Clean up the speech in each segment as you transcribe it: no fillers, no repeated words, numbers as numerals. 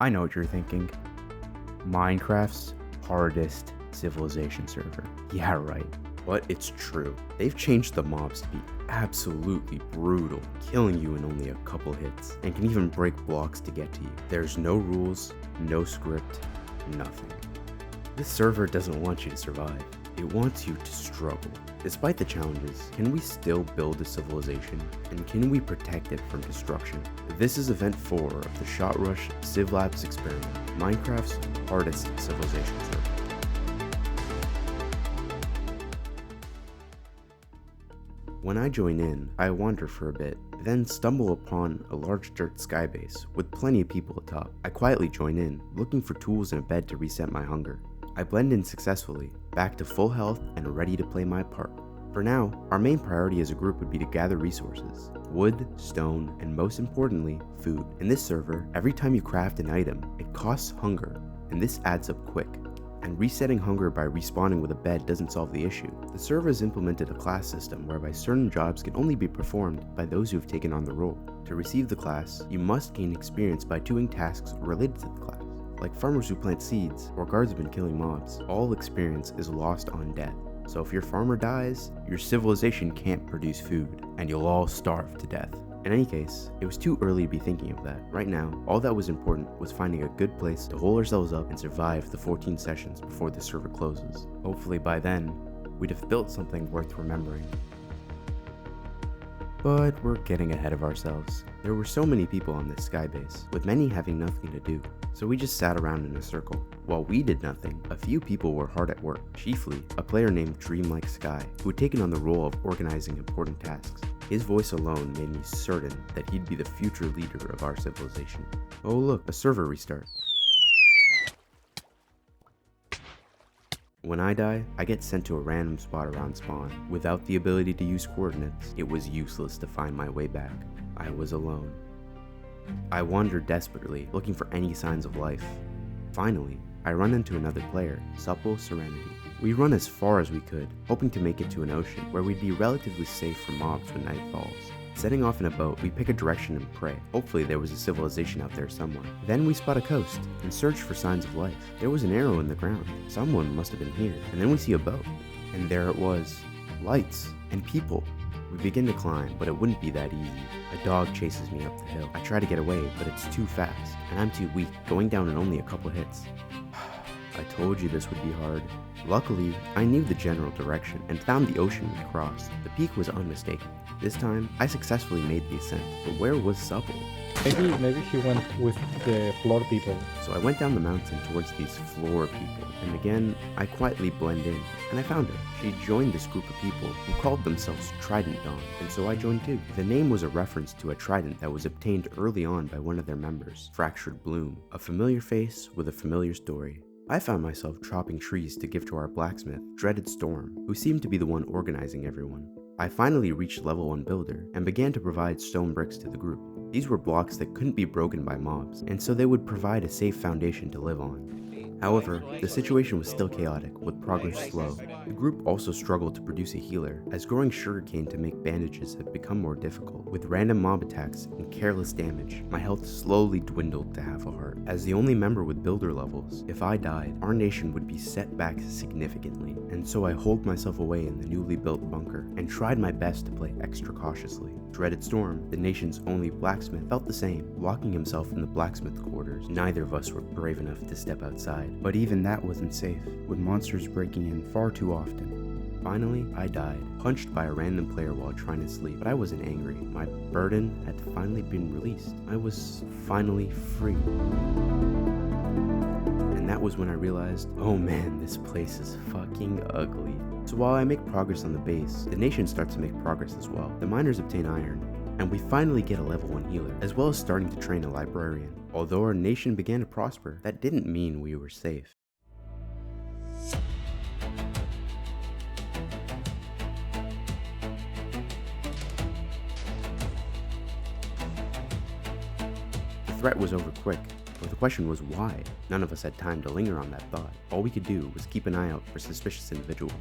I know what you're thinking. Minecraft's hardest civilization server. Yeah, right. But it's true. They've changed the mobs to be absolutely brutal, killing you in only a couple hits, and can even break blocks to get to you. There's no rules, no script, nothing. This server doesn't want you to survive. It wants you to struggle. Despite the challenges, can we still build a civilization? And can we protect it from destruction? This is event 4 of the Shot Rush Civ Labs experiment, Minecraft's hardest civilization server. When I join in, I wander for a bit, then stumble upon a large dirt skybase with plenty of people atop. I quietly join in, looking for tools and a bed to reset my hunger. I blend in successfully, back to full health and ready to play my part. For now, our main priority as a group would be to gather resources: wood, stone, and most importantly, food. In this server, every time you craft an item, it costs hunger, and this adds up quick. And resetting hunger by respawning with a bed doesn't solve the issue. The server has implemented a class system whereby certain jobs can only be performed by those who have taken on the role. To receive the class, you must gain experience by doing tasks related to the class. Like farmers who plant seeds, or guardsmen killing mobs, all experience is lost on death. So if your farmer dies, your civilization can't produce food, and you'll all starve to death. In any case, it was too early to be thinking of that. Right now, all that was important was finding a good place to hole ourselves up and survive the 14 sessions before the server closes. Hopefully by then, we'd have built something worth remembering. But we're getting ahead of ourselves. There were so many people on this skybase, with many having nothing to do. So we just sat around in a circle. While we did nothing, a few people were hard at work, chiefly a player named Dreamlike Sky, who had taken on the role of organizing important tasks. His voice alone made me certain that he'd be the future leader of our civilization. Oh look, a server restart. When I die, I get sent to a random spot around spawn. Without the ability to use coordinates, it was useless to find my way back. I was alone. I wandered desperately, looking for any signs of life. Finally, I run into another player, Supple Serenity. We run as far as we could, hoping to make it to an ocean where we'd be relatively safe from mobs when night falls. Setting off in a boat, we pick a direction and pray. Hopefully there was a civilization out there somewhere. Then we spot a coast and search for signs of life. There was an arrow in the ground. Someone must have been here. And then we see a boat. And there it was. Lights and people. We begin to climb, but it wouldn't be that easy. A dog chases me up the hill. I try to get away, but it's too fast, and I'm too weak, going down in only a couple hits. I told you this would be hard. Luckily, I knew the general direction and found the ocean we'd cross. The peak was unmistakable. This time, I successfully made the ascent, but where was Supple? Maybe he went with the floor people. So I went down the mountain towards these floor people, and again, I quietly blend in, and I found her. She joined this group of people who called themselves Trident Dawn, and so I joined too. The name was a reference to a trident that was obtained early on by one of their members, Fractured Bloom, a familiar face with a familiar story. I found myself chopping trees to give to our blacksmith, Dreaded Storm, who seemed to be the one organizing everyone. I finally reached level 1 builder and began to provide stone bricks to the group. These were blocks that couldn't be broken by mobs, and so they would provide a safe foundation to live on. However, the situation was still chaotic, with progress slow. The group also struggled to produce a healer, as growing sugarcane to make bandages had become more difficult. With random mob attacks and careless damage, my health slowly dwindled to half a heart. As the only member with builder levels, if I died, our nation would be set back significantly, and so I holed myself away in the newly built bunker, and tried my best to play extra cautiously. Dreaded Storm, the nation's only blacksmith, felt the same, locking himself in the blacksmith quarters. Neither of us were brave enough to step outside, but even that wasn't safe, with monsters breaking in far too often. Finally, I died, punched by a random player while trying to sleep, but I wasn't angry. My burden had finally been released. I was finally free. And that was when I realized, oh man, this place is fucking ugly. So while I make progress on the base, the nation starts to make progress as well. The miners obtain iron, and we finally get a level 1 healer, as well as starting to train a librarian. Although our nation began to prosper, that didn't mean we were safe. The threat was over quick, but the question was why? None of us had time to linger on that thought. All we could do was keep an eye out for suspicious individuals.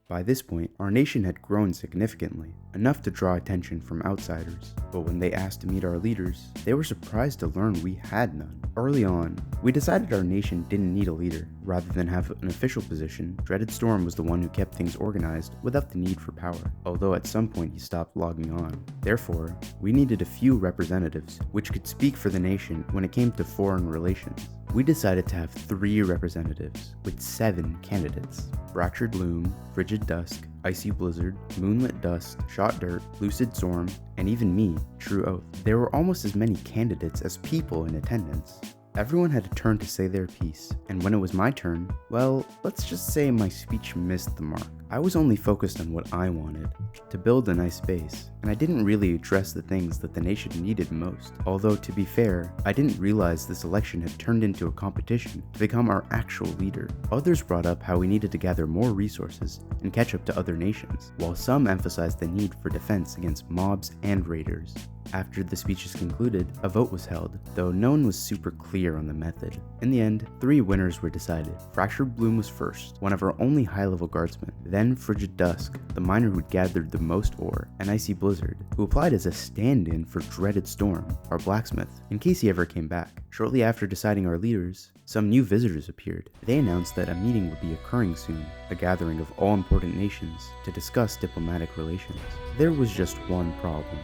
By this point, our nation had grown significantly, enough to draw attention from outsiders. But when they asked to meet our leaders, they were surprised to learn we had none. Early on, we decided our nation didn't need a leader. Rather than have an official position, Dreaded Storm was the one who kept things organized without the need for power, although at some point he stopped logging on. Therefore, we needed a few representatives, which could speak for the nation when it came to foreign relations. We decided to have 3 representatives, with 7 candidates. Fractured Loom, Frigid Dusk, Icy Blizzard, Moonlit Dust, Shot Dirt, Lucid Storm, and even me, True Oath. There were almost as many candidates as people in attendance. Everyone had a turn to say their piece, and when it was my turn, well, let's just say my speech missed the mark. I was only focused on what I wanted, to build a nice base, and I didn't really address the things that the nation needed most. Although, to be fair, I didn't realize this election had turned into a competition to become our actual leader. Others brought up how we needed to gather more resources and catch up to other nations, while some emphasized the need for defense against mobs and raiders. After the speeches concluded, a vote was held, though no one was super clear on the method. In the end, 3 winners were decided. Fractured Bloom was first, one of our only high-level guardsmen, then Frigid Dusk, the miner who'd gathered the most ore, and Icy Blizzard, who applied as a stand-in for Dreaded Storm, our blacksmith, in case he ever came back. Shortly after deciding our leaders, some new visitors appeared. They announced that a meeting would be occurring soon, a gathering of all important nations, to discuss diplomatic relations. There was just one problem.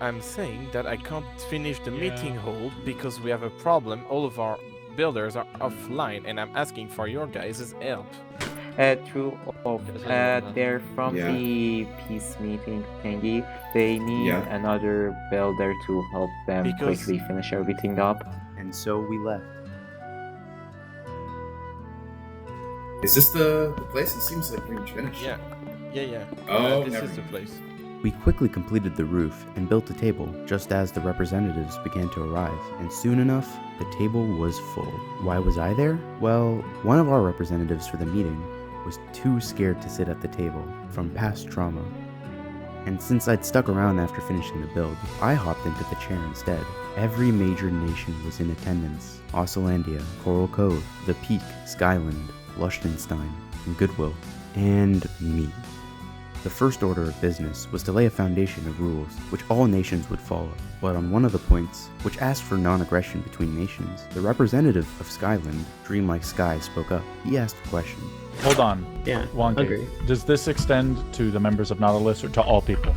I'm saying that I can't finish the meeting hold because we have a problem. All of our builders are offline and I'm asking for your guys' help. True. They're from the peace meeting thingy. They need another builder to help them quickly finish everything up. And so we left. Is this the place? It seems like we're finished. Yeah. Oh, this is the place. We quickly completed the roof and built a table just as the representatives began to arrive, and soon enough, the table was full. Why was I there? Well, one of our representatives for the meeting was too scared to sit at the table from past trauma. And since I'd stuck around after finishing the build, I hopped into the chair instead. Every major nation was in attendance. Ocelandia, Coral Cove, The Peak, Skyland, Luchtenstein, and Goodwill, and me. The first order of business was to lay a foundation of rules which all nations would follow, but on one of the points, which asked for non-aggression between nations, the representative of Skyland, Dreamlike Sky, spoke up. He asked a question. Hold on. Yeah, Wonky. agree. Does this extend to the members of Nautilus or to all people?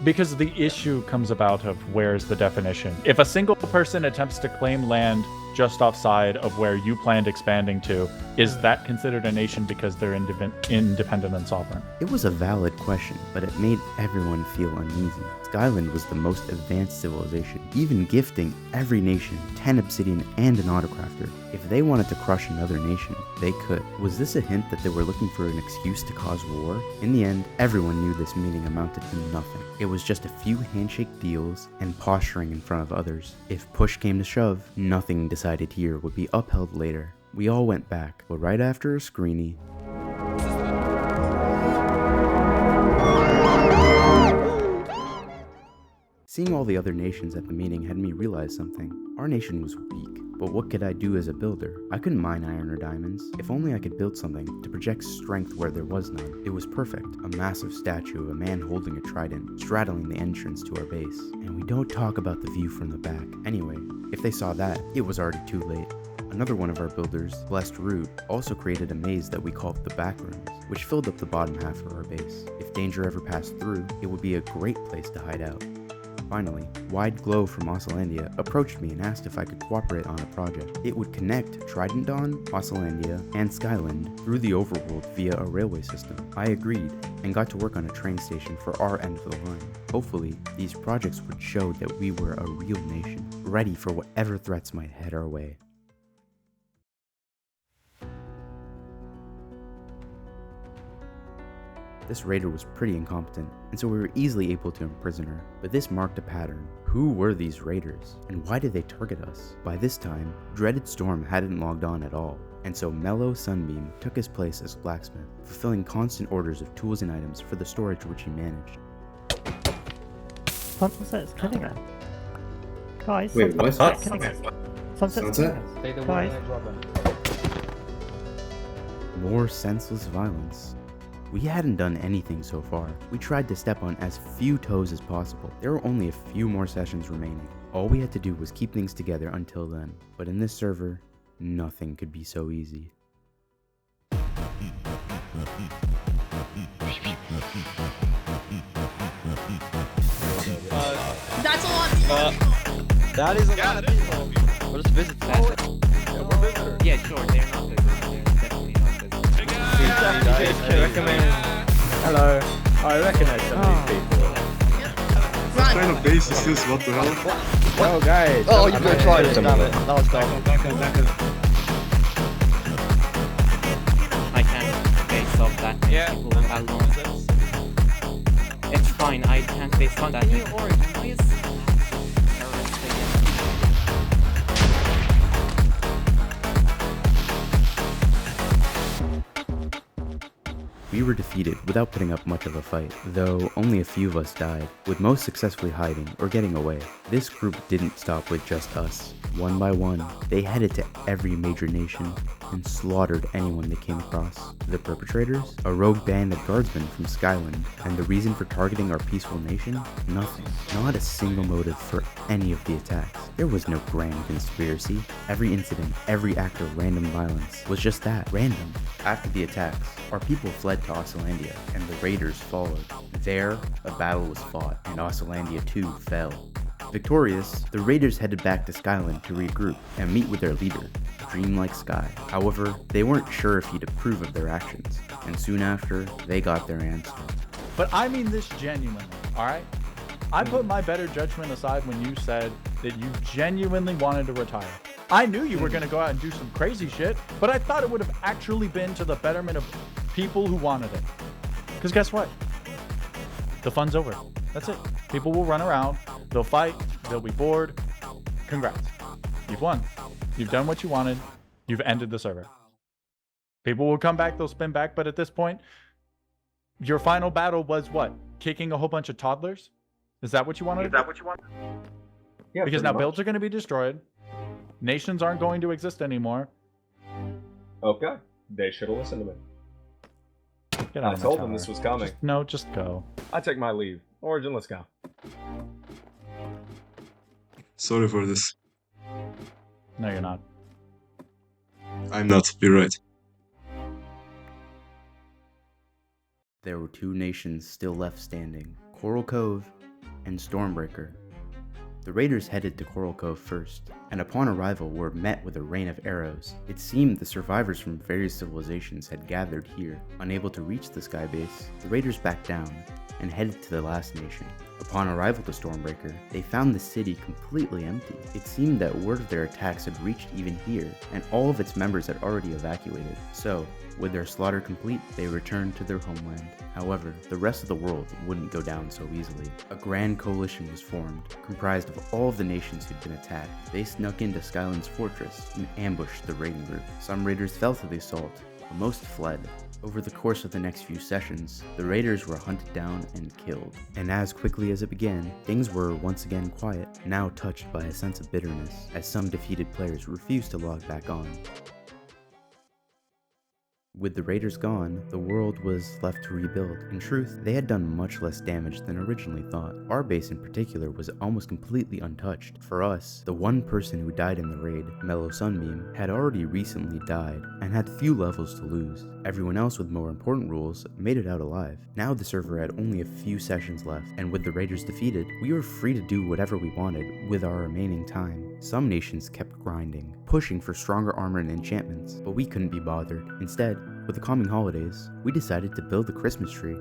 Because the issue comes about of where's the definition. If a single person attempts to claim land just offside of where you planned expanding to, is that considered a nation because they're independent and sovereign? It was a valid question, but it made everyone feel uneasy. Skyland was the most advanced civilization, even gifting every nation 10 obsidian and an autocrafter. If they wanted to crush another nation, they could. Was this a hint that they were looking for an excuse to cause war? In the end, everyone knew this meeting amounted to nothing. It was just a few handshake deals and posturing in front of others. If push came to shove, nothing decided here would be upheld later. We all went back, but right after a screeny, seeing all the other nations at the meeting had me realize something. Our nation was weak, but what could I do as a builder? I couldn't mine iron or diamonds. If only I could build something to project strength where there was none. It was perfect. A massive statue of a man holding a trident, straddling the entrance to our base. And we don't talk about the view from the back. Anyway, if they saw that, it was already too late. Another one of our builders, Blessed Root, also created a maze that we called the Backrooms, which filled up the bottom half of our base. If danger ever passed through, it would be a great place to hide out. Finally, Wide Glow from Ocelandia approached me and asked if I could cooperate on a project. It would connect Trident Dawn, Ocelandia, and Skyland through the overworld via a railway system. I agreed, and got to work on a train station for our end of the line. Hopefully, these projects would show that we were a real nation, ready for whatever threats might head our way. This raider was pretty incompetent, and so we were easily able to imprison her. But this marked a pattern. Who were these raiders, and why did they target us? By this time, Dreaded Storm hadn't logged on at all, and so Mellow Sunbeam took his place as blacksmith, fulfilling constant orders of tools and items for the storage which he managed. Sunset's killing us. Guys, Wait, what? Sunset's killing us. Sunset's killing us. Guys. More senseless violence. We hadn't done anything so far. We tried to step on as few toes as possible. There were only a few more sessions remaining. All we had to do was keep things together until then. But in this server, nothing could be so easy. That's a lot of people. That is a lot of people. What is visit That's it. Yeah, we're visitors. Yeah, sure, they're not visitors. They're definitely not visitors. Hello. I recognize some of these people. What kind of base is this? What the hell? Oh, guys. Oh, you're gonna try this. Damn it. That was dumb. Back up. I can't face off that many people alone. It's fine, I can't face off that many. We were defeated without putting up much of a fight, though only a few of us died, with most successfully hiding or getting away. This group didn't stop with just us. One by one, they headed to every major nation and slaughtered anyone they came across. The perpetrators? A rogue band of guardsmen from Skyland. And the reason for targeting our peaceful nation? Nothing. Not a single motive for any of the attacks. There was no grand conspiracy. Every incident, every act of random violence was just that, random. After the attacks, our people fled to Ocelandia, and the raiders followed. There, a battle was fought, and Ocelandia too fell. Victorious, the raiders headed back to Skyland to regroup and meet with their leader, Dreamlike Sky. However, they weren't sure if he'd approve of their actions, and soon after, they got their answer. But I mean this genuinely, alright? I put my better judgment aside when you said that you genuinely wanted to retire. I knew you were going to go out and do some crazy shit, but I thought it would have actually been to the betterment of people who wanted it. Because guess what? The fun's over. That's it. People will run around, they'll fight, they'll be bored. Congrats. You've won. You've done what you wanted. You've ended the server. People will come back, they'll spin back, but at this point, your final battle was what? Kicking a whole bunch of toddlers? Is that what you wanted? Yeah, because now builds are going to be destroyed. Nations aren't going to exist anymore. Okay, they should have listened to me. Get out I of my told them tower. this was coming. Just go. I take my leave. Origin, let's go. Sorry for this. No, you're not. I'm not. You're right. There were two nations still left standing, Coral Cove and Stormbreaker. The raiders headed to Coral Cove first, and upon arrival were met with a rain of arrows. It seemed the survivors from various civilizations had gathered here. Unable to reach the skybase, the raiders backed down and headed to the last nation. Upon arrival to Stormbreaker, they found the city completely empty. It seemed that word of their attacks had reached even here, and all of its members had already evacuated. So, with their slaughter complete, they returned to their homeland. However, the rest of the world wouldn't go down so easily. A grand coalition was formed, comprised of all of the nations who'd been attacked. They snuck into Skyland's fortress and ambushed the raiding group. Some raiders fell to the assault, but most fled. Over the course of the next few sessions, the raiders were hunted down and killed. And as quickly as it began, things were once again quiet, now touched by a sense of bitterness, as some defeated players refused to log back on. With the raiders gone, the world was left to rebuild. In truth, they had done much less damage than originally thought. Our base in particular was almost completely untouched. For us, the one person who died in the raid, Mellow Sunbeam, had already recently died and had few levels to lose. Everyone else with more important rules made it out alive. Now the server had only a few sessions left, and with the raiders defeated, we were free to do whatever we wanted with our remaining time. Some nations kept grinding, pushing for stronger armor and enchantments, but we couldn't be bothered. Instead, with the coming holidays, we decided to build the Christmas tree.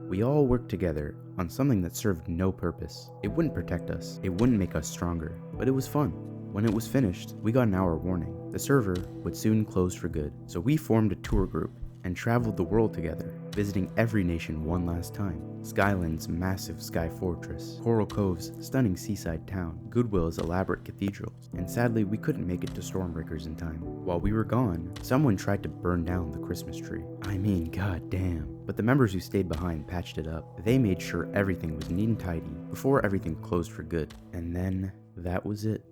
We all worked together on something that served no purpose. It wouldn't protect us, it wouldn't make us stronger, but it was fun. When it was finished, we got an hour warning. The server would soon close for good, so we formed a tour group and traveled the world together, visiting every nation one last time. Skyland's massive sky fortress, Coral Cove's stunning seaside town, Goodwill's elaborate cathedrals, and sadly we couldn't make it to Stormbreakers in time. While we were gone, someone tried to burn down the Christmas tree. I mean, goddamn. But the members who stayed behind patched it up. They made sure everything was neat and tidy before everything closed for good. And then, that was it.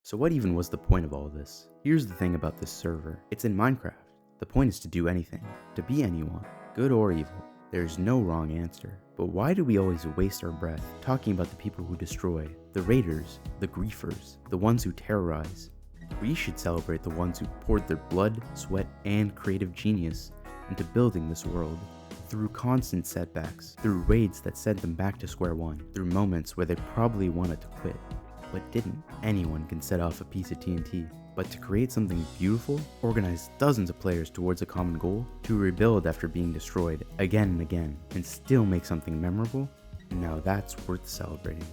So what even was the point of all this? Here's the thing about this server. It's in Minecraft. The point is to do anything, to be anyone, good or evil. There's no wrong answer. But why do we always waste our breath talking about the people who destroy, the raiders, the griefers, the ones who terrorize? We should celebrate the ones who poured their blood, sweat, and creative genius into building this world. Through constant setbacks, through raids that sent them back to square one, through moments where they probably wanted to quit, but didn't. Anyone can set off a piece of TNT, but to create something beautiful, organize dozens of players towards a common goal, to rebuild after being destroyed again and again, and still make something memorable, now that's worth celebrating.